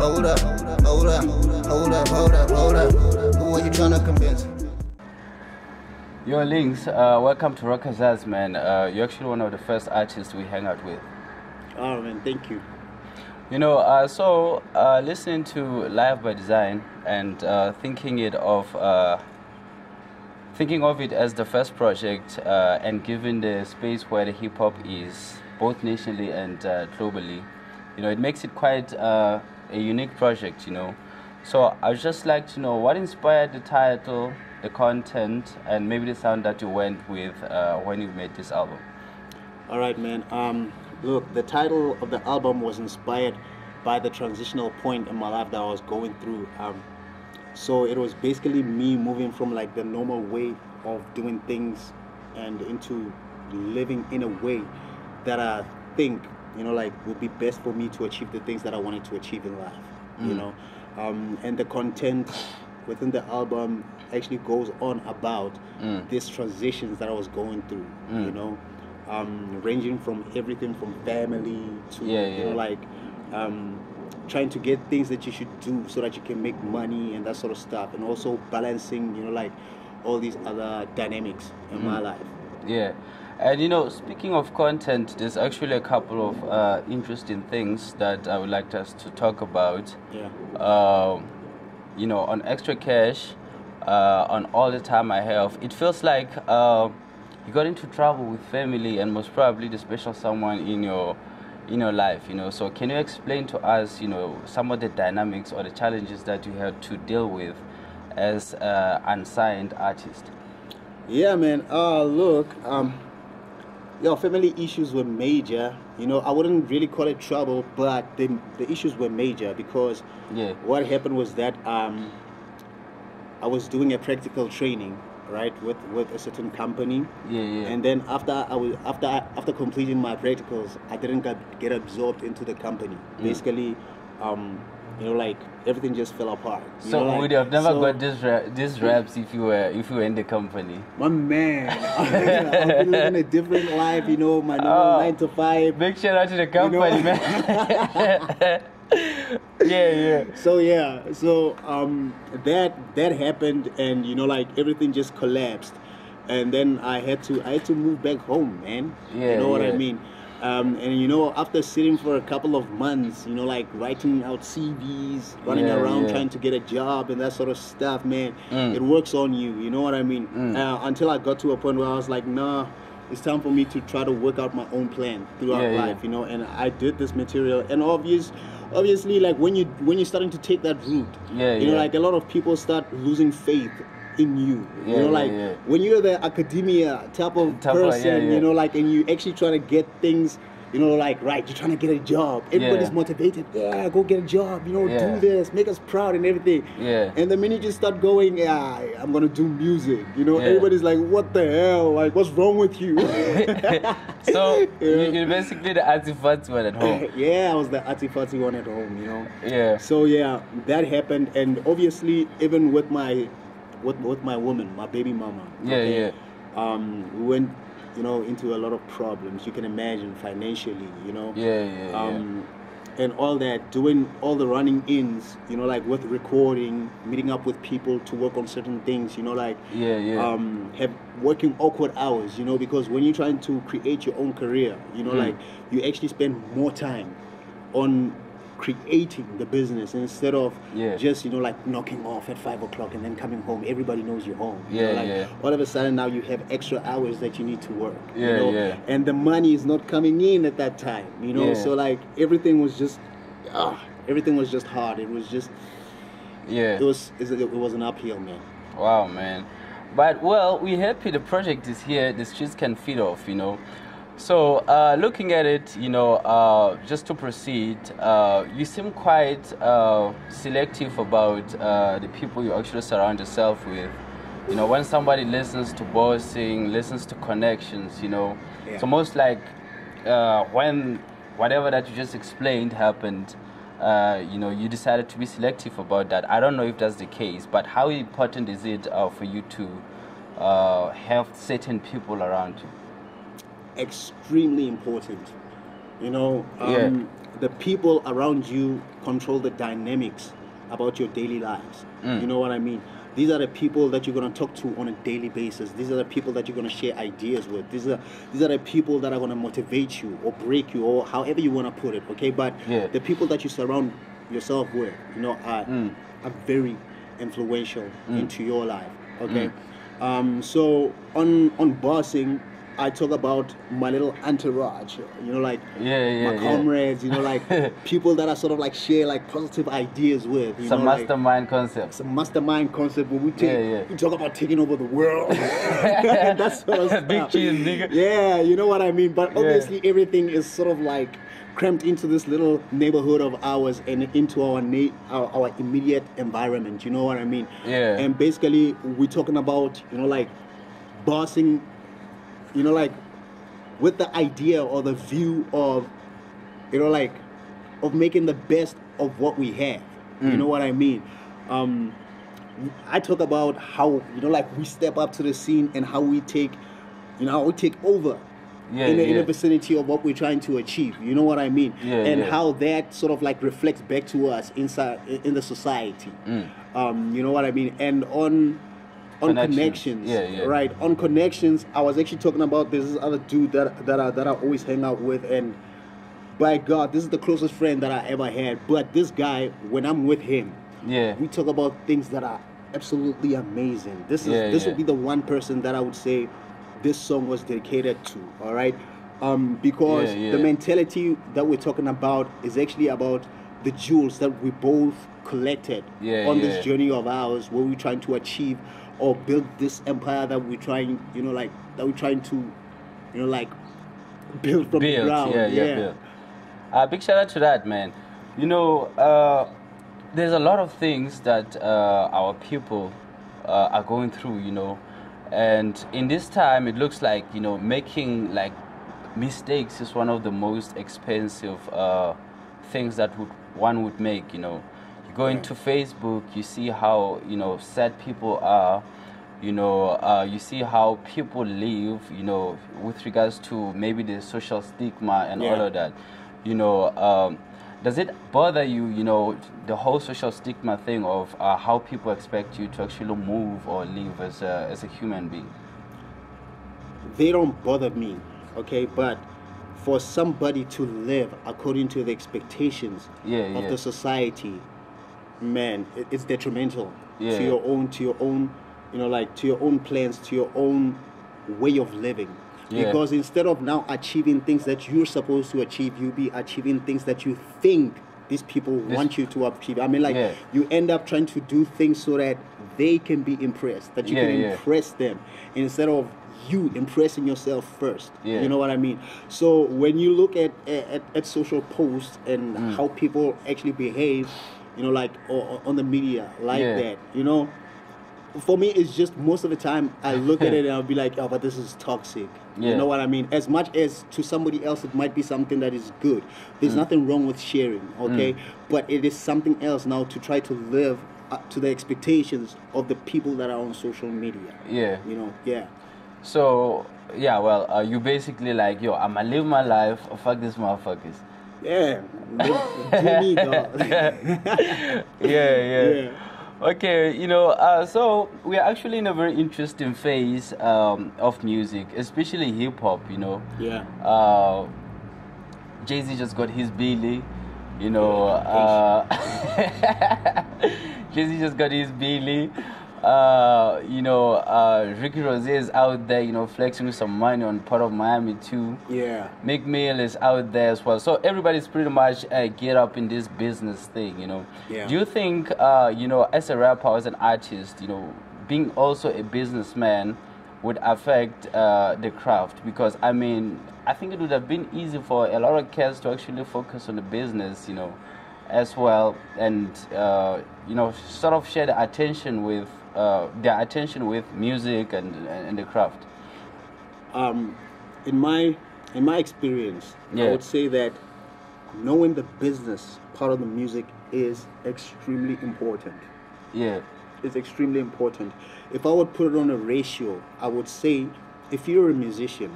hold up, hold up, hold up, hold up, hold up. Who are you trying to convince? Yo, LYNX, welcome to Rockazaz, man. You're actually one of the first artists we hang out with. Oh, man, thank you. You know, listening to Live by Design and thinking of it as the first project, and given the space where the hip hop is, both nationally and globally, you know, it makes it quite a unique project, you know. So I'd just like to know what inspired the title, the content, and maybe the sound that you went with when you made this album. All right, man. Look, the title of the album was inspired by the transitional point in my life that I was going through. So it was basically me moving from like the normal way of doing things and into living in a way that I think, you know, like would be best for me to achieve the things that I wanted to achieve in life, you know. And the content within the album actually goes on about these transitions that I was going through, you know, ranging from everything from family to, you know, like trying to get things that you should do so that you can make money and that sort of stuff, and also balancing, you know, like all these other dynamics in my life. Yeah. And you know, speaking of content, there's actually a couple of interesting things that I would like us to talk about. Yeah. You know, on Extra Cash, on All the Time I Have, it feels like you got into trouble with family and most probably the special someone in your life, you know. So can you explain to us, you know, some of the dynamics or the challenges that you had to deal with as an unsigned artist? Yeah, man. Look, family issues were major. You know, I wouldn't really call it trouble, but the issues were major because what happened was that I was doing a practical training, right, with a certain company. And then after completing my practicals, I didn't get absorbed into the company. Basically, you know, like everything just fell apart. So like, would you have never got these raps if you were in the company? My man, I've been living a different life, you know, my normal 9 to 5. Big shout out to the company, you know? Man. So that happened, and you know, like everything just collapsed, and then I had to move back home, man. You know what I mean? And you know, after sitting for a couple of months, you know, like writing out CVs, running around trying to get a job and that sort of stuff, man, it works on you. You know what I mean? Until I got to a point where I was like, nah, it's time for me to try to work out my own plan throughout life, you know. And I did this material, and obviously, like when you're starting to take that route, you know, like a lot of people start losing faith in you. You know, like when you're the academia type of person, you know, like, and you actually trying to get things, you know, like, right, you're trying to get a job. Everybody's motivated. Yeah, go get a job. You know, do this, make us proud and everything. And the minute you start going, I'm gonna do music. You know, everybody's like, what the hell? Like, what's wrong with you? So you're basically the artifact one at home. I was the artifact one at home. You know. So that happened, and obviously, even with my woman, my baby mama. We went, you know, into a lot of problems. You can imagine financially, you know. And all that, doing all the running ins, you know, like with recording, meeting up with people to work on certain things, you know, like have working awkward hours, you know, because when you're trying to create your own career, you know, like you actually spend more time on creating the business instead of just, you know, like knocking off at 5 o'clock and then coming home. Everybody knows you're home. You know, like all of a sudden now you have extra hours that you need to work. You know? And the money is not coming in at that time. You know, so like everything was just hard. It was just it was an uphill, man. Wow, man. But well, we're happy the project is here. The streets can feed off, you know. So, looking at it, you know, just to proceed, you seem quite selective about the people you actually surround yourself with. You know, when somebody listens to bossing, listens to connections, you know. So most like when whatever that you just explained happened, you know, you decided to be selective about that. I don't know if that's the case, but how important is it for you to have certain people around you? Extremely important, you know. the people around you control the dynamics about your daily lives. You know what I mean? These are the people that you're going to talk to on a daily basis. These are the people that you're going to share ideas with. These are the people that are going to motivate you or break you, or however you want to put it, okay? But the people that you surround yourself with, you know, are very influential into your life, okay? So on bossing, I talk about my little entourage, you know, like my comrades, you know, like people that I sort of like share like positive ideas with. You some know, mastermind concept. Some mastermind concept where we talk about taking over the world. That's sort of stuff. Big cheese, nigga. Yeah, you know what I mean? But obviously everything is sort of like cramped into this little neighborhood of ours and into our immediate environment. You know what I mean? Yeah. And basically we're talking about, you know, like bossing, you know, like with the idea or the view of, you know, like of making the best of what we have. You know what I mean? I talk about how, you know, like we step up to the scene and how we take, you know, how we take over in the vicinity of what we're trying to achieve. You know what I mean? How that sort of like reflects back to us inside in the society. You know what I mean? And on connections, right? On connections, I was actually talking about this other dude that I always hang out with, and by God, this is the closest friend that I ever had. But this guy, when I'm with him, we talk about things that are absolutely amazing. This would be the one person that I would say this song was dedicated to. All right, because the mentality that we're talking about is actually about the jewels that we both collected on this journey of ours, where we're trying to achieve or build this empire that we're trying, you know, like that we're trying to, you know, like build from the ground. Big shout out to that, man. You know, there's a lot of things that our people are going through, you know, and in this time it looks like, you know, making like mistakes is one of the most expensive things that one would make, you know. Go into Facebook, you see how, you know, sad people are, you know, you see how people live, you know, with regards to maybe the social stigma and all of that, you know. Does it bother you, you know, the whole social stigma thing of how people expect you to actually move or live as a human being? They don't bother me, okay, but for somebody to live according to the expectations of the society, man, it's detrimental to your own, you know, like to your own plans, to your own way of living. Because instead of now achieving things that you're supposed to achieve, you'll be achieving things that you think these people want you to achieve. I mean, like you end up trying to do things so that they can be impressed, that you can impress them, instead of you impressing yourself first. You know what I mean? So when you look at social posts and how people actually behave, you know, like on the media like that, you know, for me it's just most of the time I look at it and I'll be like, oh, but this is toxic. You know what I mean? As much as to somebody else it might be something that is good, there's nothing wrong with sharing, okay? But it is something else now to try to live up to the expectations of the people that are on social media. You know, So well, you basically like, yo, I'ma live my life, fuck these motherfuckers. Do me, dog. Okay, you know, so we're actually in a very interesting phase of music, especially hip hop, you know. Jay-Z just got his Billy, you know. Jay-Z just got his Billy. You know, Ricky Rose is out there, you know, flexing with some money on part of Miami too. Meek Mill is out there as well. So everybody's pretty much get up in this business thing, you know. Do you think, you know, as a rapper, as an artist, you know, being also a businessman would affect the craft? Because, I mean, I think it would have been easy for a lot of cats to actually focus on the business, you know, as well, and, you know, sort of share the attention with their attention with music and the craft. In my experience, I would say that knowing the business part of the music is extremely important. It's extremely important. If I would put it on a ratio, I would say if you're a musician,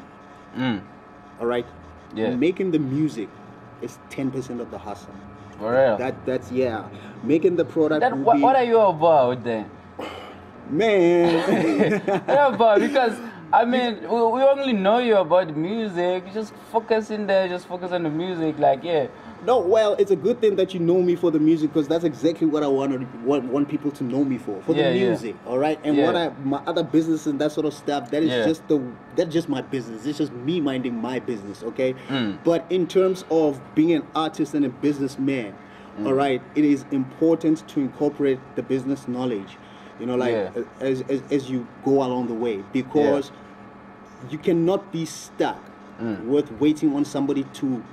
all right, making the music is 10% of the hustle. For real? That's making the product. What are you about then? Man. Yeah, but because I mean, we only know you about music. Just focus in there. Just focus on the music. Like, yeah. No, well, it's a good thing that you know me for the music, because that's exactly what I want people to know me for the music. All right, and my other business and that sort of stuff, that is that's just my business. It's just me minding my business. Okay, but in terms of being an artist and a businessman, all right, it is important to incorporate the business knowledge. You know, like as you go along the way, because you cannot be stuck with waiting on somebody to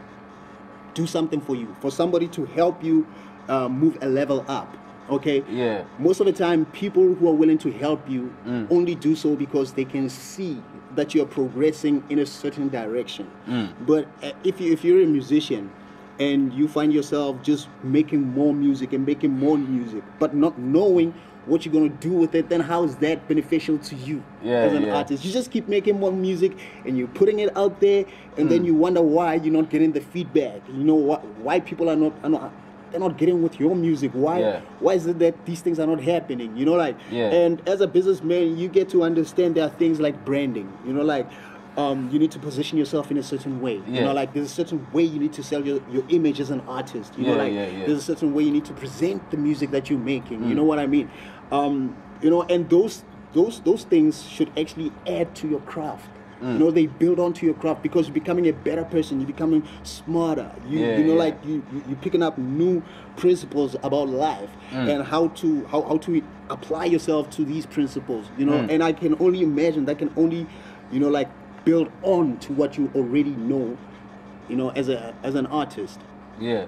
do something for you, for somebody to help you move a level up. Okay? Yeah. Most of the time, people who are willing to help you only do so because they can see that you're progressing in a certain direction. But if you're a musician and you find yourself just making more music, but not knowing what you're going to do with it, then how is that beneficial to you as an artist? You just keep making more music and you're putting it out there, and then you wonder why you're not getting the feedback. You know why people are not getting with your music. Why is it that these things are not happening? You know, like, and as a businessman, you get to understand there are things like branding. You know, like, you need to position yourself in a certain way. You know, like, there's a certain way you need to sell your image as an artist. You know, like, there's a certain way you need to present the music that you're making. You know what I mean? You know, and those things should actually add to your craft. You know, they build onto your craft, because you're becoming a better person. You're becoming smarter. Like you're picking up new principles about life and how to apply yourself to these principles. You know, and I can only imagine that can only, you know, like, build on to what you already know, you know, as an artist. Yeah.